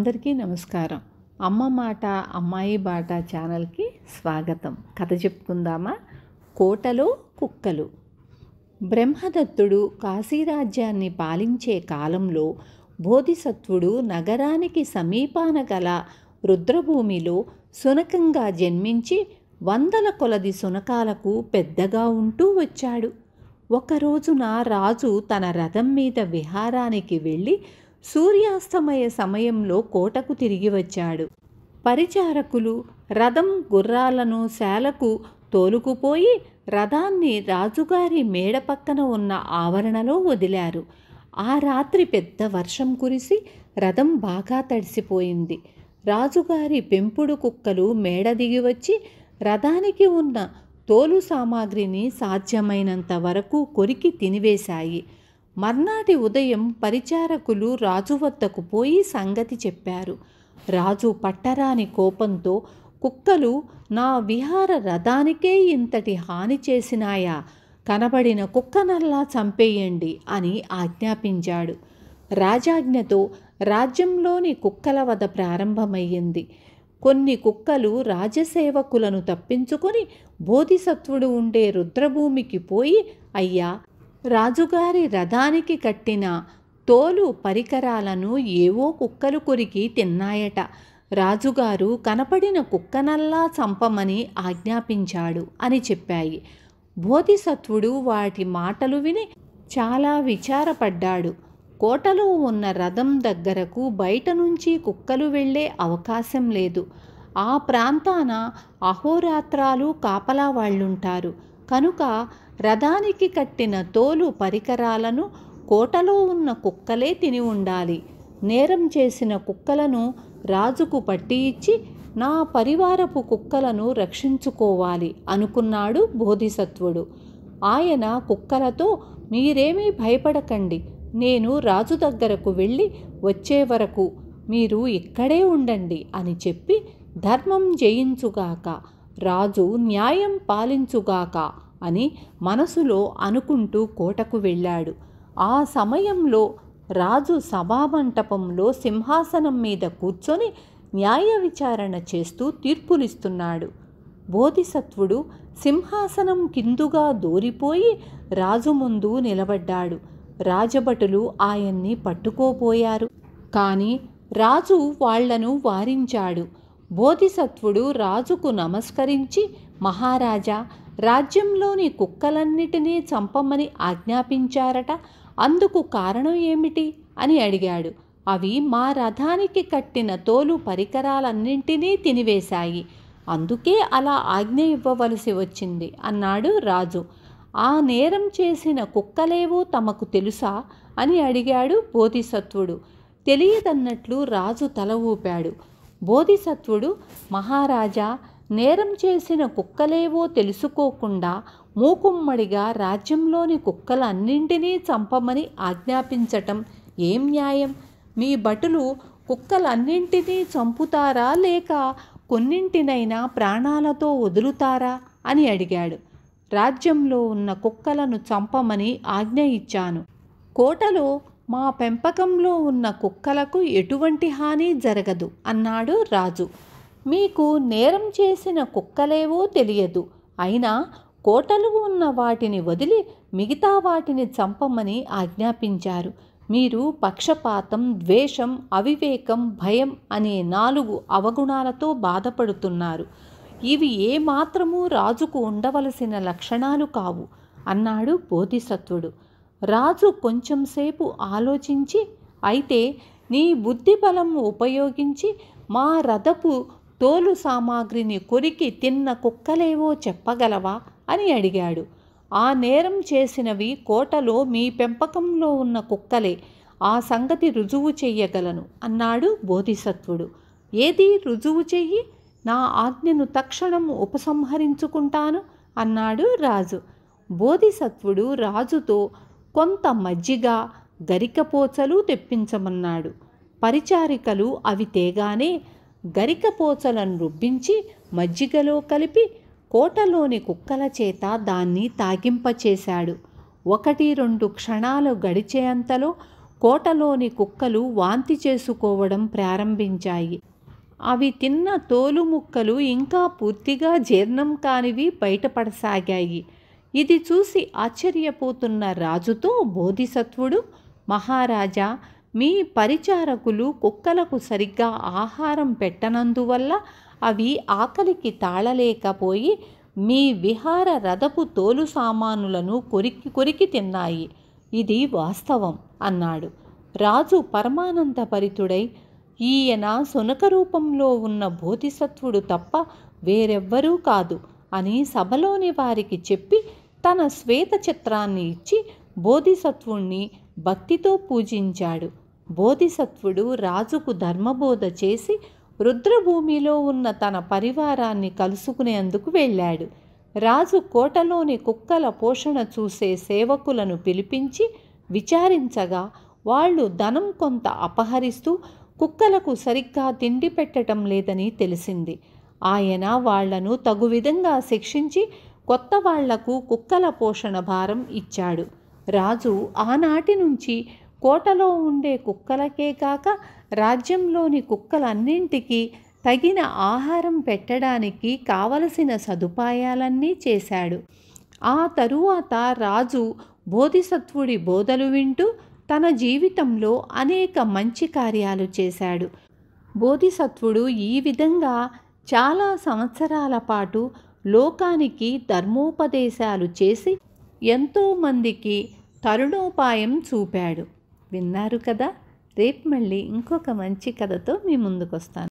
అందరికీ నమస్కారం. అమ్మ మాట అమ్మాయి బాట ఛానల్కి స్వాగతం. కథ చెప్పుకుందామా? కోటలో కుక్కలు. బ్రహ్మదత్తుడు కాశీరాజ్యాన్ని పాలించే కాలంలో బోధిసత్వుడు నగరానికి సమీపాన గల రుద్రభూమిలో శునకంగా జన్మించి వందల కొలది శునకాలకు పెద్దగా ఉంటూ వచ్చాడు. ఒకరోజున రాజు తన రథం మీద విహారానికి వెళ్ళి సూర్యాస్తమయ సమయంలో కోటకు తిరిగి వచ్చాడు. పరిచారకులు రథం గుర్రాలను శాలకు తోలుకుపోయి రథాన్ని రాజుగారి మేడ పక్కన ఉన్న ఆవరణలో వదిలారు. ఆ రాత్రి పెద్ద వర్షం కురిసి రథం బాగా తడిసిపోయింది. రాజుగారి పెంపుడు కుక్కలు మేడ దిగి వచ్చి రథానికి ఉన్న తోలు సామాగ్రిని సాధ్యమైనంత వరకు కొరికి తినివేశాయి. మర్నాటి ఉదయం పరిచారకులు రాజు వద్దకు పోయి సంగతి చెప్పారు. రాజు పట్టరాని కోపంతో, కుక్కలు నా విహార రథానికే ఇంతటి హాని చేసినాయా? కనబడిన కుక్కనల్లా చంపేయండి అని ఆజ్ఞాపించాడు. రాజాజ్ఞతో రాజ్యంలోని కుక్కల వధ ప్రారంభమయ్యింది. కొన్ని కుక్కలు రాజసేవకులను తప్పించుకొని బోధిసత్వుడు ఉండే రుద్రభూమికి పోయి, అయ్యా, రాజుగారి రథానికి కట్టిన తోలు పరికరాలను ఏవో కుక్కలు కొరికి తిన్నాయట. రాజుగారు కనపడిన కుక్కనల్లా చంపమని ఆజ్ఞాపించాడు అని చెప్పాయి. బోధిసత్వుడు వాటి మాటలు విని చాలా విచారపడ్డాడు. కోటలో ఉన్న రథం దగ్గరకు బయట నుంచి కుక్కలు వెళ్ళే అవకాశం లేదు. ఆ ప్రాంతాన అహోరాత్రాలు కాపలా వాళ్ళుంటారు. కనుక రథానికి కట్టిన తోలు పరికరాలను కోటలో ఉన్న కుక్కలే తిని ఉండాలి. నేరం చేసిన కుక్కలను రాజుకు పట్టి ఇచ్చి నా పరివారపు కుక్కలను రక్షించుకోవాలి అనుకున్నాడు బోధిసత్వుడు. ఆయన కుక్కలతో, మీరేమీ భయపడకండి, నేను రాజు దగ్గరకు వెళ్ళి వచ్చే వరకు మీరు ఇక్కడే ఉండండి అని చెప్పి, ధర్మం జయించుగాక, రాజు న్యాయం పాలించుగాక అని మనసులో అనుకుంటూ కోటకు వెళ్ళాడు. ఆ సమయంలో రాజు సభామంటపంలో సింహాసనం మీద కూర్చొని న్యాయ విచారణ చేస్తూ తీర్పులిస్తున్నాడు. బోధిసత్వుడు సింహాసనం కిందుగా దూరిపోయి రాజు ముందు నిలబడ్డాడు. రాజభటులు ఆయన్ని పట్టుకోపోయారు. కానీ రాజు వాళ్లను వారించాడు. బోధిసత్వుడు రాజుకు నమస్కరించి, మహారాజా, రాజ్యంలోని కుక్కలన్నిటినీ చంపమని ఆజ్ఞాపించారట, అందుకు కారణం ఏమిటి అని అడిగాడు. అవి మా రథానికి కట్టిన తోలు పరికరాలన్నింటినీ తినివేశాయి, అందుకే అలా ఆజ్ఞ ఇవ్వవలసి వచ్చింది అన్నాడు రాజు. ఆ నేరం చేసిన కుక్కలేవో తమకు తెలుసా అని అడిగాడు బోధిసత్వుడు. తెలియదన్నట్లు రాజు తల ఊపాడు. బోధిసత్వుడు, మహారాజా, నేరం చేసిన కుక్కలేవో తెలుసుకోకుండా మూకుమ్మడిగా రాజ్యంలోని కుక్కలన్నింటినీ చంపమని ఆజ్ఞాపించటం ఏం న్యాయం? మీ భటులు కుక్కలన్నింటినీ చంపుతారా లేక కొన్నింటినైనా ప్రాణాలతో వదులుతారా అని అడిగాడు. రాజ్యంలో ఉన్న కుక్కలను చంపమని ఆజ్ఞ ఇచ్చాను. కోటలో మా పెంపకంలో ఉన్న కుక్కలకు ఎటువంటి హాని జరగదు అన్నాడు రాజు. మీకు నేరం చేసిన కుక్కలేవో తెలియదు, అయినా కోటలో ఉన్న వాటిని వదిలి మిగతా వాటిని చంపమని ఆజ్ఞాపించారు. మీరు పక్షపాతం, ద్వేషం, అవివేకం, భయం అనే 4 అవగుణాలతో బాధపడుతున్నారు. ఇవి ఏమాత్రమూ రాజుకు ఉండవలసిన లక్షణాలు కావు అన్నాడు బోధిసత్వుడు. రాజు కొంచెంసేపు ఆలోచించి, అయితే నీ బుద్ధి బలం ఉపయోగించి మా రథపు తోలు సామాగ్రిని కొరికి తిన్న కుక్కలేవో చెప్పగలవా అని అడిగాడు. ఆ నేరం చేసినవి కోటలో మీ పెంపకంలో ఉన్న కుక్కలే, ఆ సంగతి రుజువు చెయ్యగలను అన్నాడు బోధిసత్వుడు. ఏది రుజువు చెయ్యి, నా ఆజ్ఞను తక్షణం ఉపసంహరించుకుంటాను అన్నాడు రాజు. బోధిసత్వుడు రాజుతో కొంత మజ్జిగ, గరికపోచలు తెప్పించమన్నాడు. పరిచారికలు అవి తేగానే గరికపోచలను రుబ్బించి మజ్జిగలో కలిపి కోటలోని కుక్కల చేత దాన్ని తాగింపచేశాడు. 1-2 క్షణాలు గడిచేంతలో కోటలోని కుక్కలు వాంతి చేసుకోవడం ప్రారంభించాయి. అవి తిన్న తోలు ముక్కలు ఇంకా పూర్తిగా జీర్ణం కానివి బయటపడసాగాయి. ఇది చూసి ఆశ్చర్యపోతున్న రాజుతో బోధిసత్వుడు, మహారాజా, మీ పరిచారకులు కుక్కలకు సరిగ్గా ఆహారం పెట్టనందువల్ల అవి ఆకలికి తాళలేకపోయి మీ విహార రథపు తోలు సామానులను కొరికి కొరికి తిన్నాయి. ఇది వాస్తవం అన్నాడు. రాజు పరమానందభరితుడై, ఈయన శునక రూపంలో ఉన్న బోధిసత్వుడు తప్ప వేరెవ్వరూ కాదు అని సభలోని వారికి చెప్పి తన శ్వేత చిత్రాన్ని ఇచ్చి బోధిసత్వుణ్ణి భక్తితో పూజించాడు. బోధిసత్వుడు రాజుకు ధర్మబోధ చేసి రుద్రభూమిలో ఉన్న తన పరివారాన్ని కలుసుకునేందుకు వెళ్ళాడు. రాజు కోటలోని కుక్కల పోషణ చూసే సేవకులను పిలిపించి విచారించగా వాళ్ళు ధనం కొంత అపహరిస్తూ కుక్కలకు సరిగ్గా తిండి పెట్టడం లేదని తెలిసింది. ఆయన వాళ్లను తగు విధంగా శిక్షించి కొత్త వాళ్లకు కుక్కల పోషణ భారం ఇచ్చాడు. రాజు ఆనాటి నుంచి కోటలో ఉండే కుక్కలకే కాక రాజ్యంలోని కుక్కలన్నింటికీ తగిన ఆహారం పెట్టడానికి కావలసిన సదుపాయాలన్నీ చేశాడు. ఆ తరువాత రాజు బోధిసత్వుడి బోధలు వింటూ తన జీవితంలో అనేక మంచి కార్యాలు చేశాడు. బోధిసత్వుడు ఈ విధంగా చాలా సంవత్సరాల పాటు లోకానికి ధర్మోపదేశాలు చేసి ఎంతోమందికి తరుణోపాయం చూపాడు. విన్నారు కదా. రేపు మళ్ళీ ఇంకొక మంచి కథతో మీ ముందుకు వస్తాను.